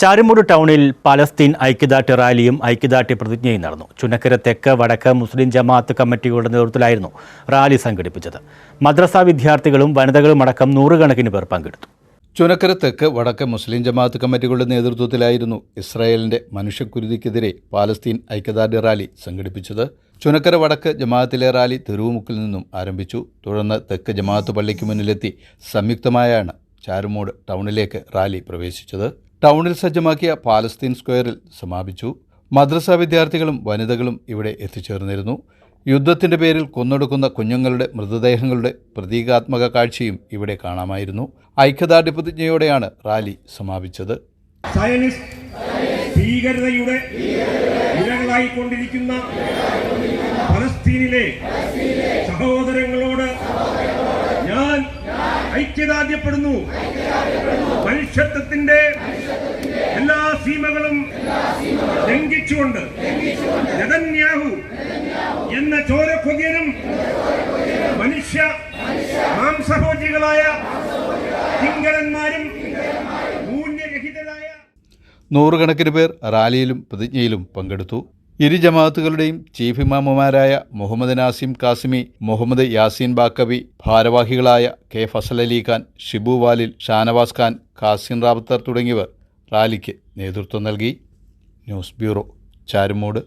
ചാരുമൂട് ടൗണിൽ പലസ്തീൻ ഐക്യദാർഢ്യ റാലിയും ഐക്യദാർഢ്യ പ്രതിജ്ഞയും നടന്നു. ചുനക്കര തെക്ക് വടക്ക് മുസ്ലിം ജമാഅത്ത് കമ്മിറ്റികളുടെ നേതൃത്വത്തിലായിരുന്നു റാലി സംഘടിപ്പിച്ചത്. മദ്രസ വിദ്യാർത്ഥികളും വനിതകളും അടക്കം നൂറുകണക്കിന് പേർ പങ്കെടുത്തു. ചുനക്കര തെക്ക് വടക്ക് മുസ്ലിം ജമാഅത്ത് കമ്മിറ്റികളുടെ നേതൃത്വത്തിലായിരുന്നു ഇസ്രായേലിന്റെ മനുഷ്യക്കുരുതിക്കെതിരെ പാലസ്തീൻ ഐക്യദാർഢ്യ റാലി സംഘടിപ്പിച്ചത്. ചുനക്കര വടക്ക് ജമാഅത്തിലെ റാലി തെരുവുമുക്കിൽ നിന്നും ആരംഭിച്ചു. തുടർന്ന് തെക്ക് ജമാഅത്ത് പള്ളിക്ക് മുന്നിലെത്തി സംയുക്തമായാണ് ചാരുമൂട് ടൗണിലേക്ക് റാലി പ്രവേശിച്ചത്. ടൗണിൽ സജ്ജമാക്കിയ പാലസ്തീൻ സ്ക്വയറിൽ സമാപിച്ചു. മദ്രസ വിദ്യാർത്ഥികളും വനിതകളും ഇവിടെ എത്തിച്ചേർന്നിരുന്നു. യുദ്ധത്തിന്റെ പേരിൽ കൊന്നൊടുക്കുന്ന കുഞ്ഞുങ്ങളുടെ മൃതദേഹങ്ങളുടെ പ്രതീകാത്മക കാഴ്ചയും ഇവിടെ കാണാമായിരുന്നു. ഐക്യദാർഢ്യ പ്രതിജ്ഞയോടെയാണ് റാലി സമാപിച്ചത്. ഭീകരതയുടെ ഇരകളായിക്കൊണ്ടിരിക്കുന്ന പലസ്തീനിലെ സഹോദരങ്ങളോട് ഞാൻ ഐക്യദാർഢ്യപ്പെടുന്നു. മനുഷ്യത്വത്തിന്റെ എല്ലാ സീമകളും ലംഘിച്ചുകൊണ്ട് നെതന്യാഹു എന്ന ചോരക്കൊതിയനും മനുഷ്യ മാംസഭോജികളായ കിങ്കരന്മാരും മൂല്യരഹിതരായ നൂറുകണക്കിന് പേർ റാലിയിലും പ്രതിജ്ഞയിലും പങ്കെടുത്തു. ഇരു ജമാഅത്തുകളുടെയും ചീഫ് ഇമാമുമാരായ മുഹമ്മദ് നാസിം കാസിമി, മുഹമ്മദ് യാസീൻ ബാക്കവി, ഭാരവാഹികളായ കെ ഫസൽ അലി ഖാൻ, ഷിബു വാലിൽ, ഷാനവാസ് ഖാൻ, ഖാസിൻ റാബത്തർ തുടങ്ങിയവർ റാലിക്ക് നേതൃത്വം നൽകി. News bureau, Charummood.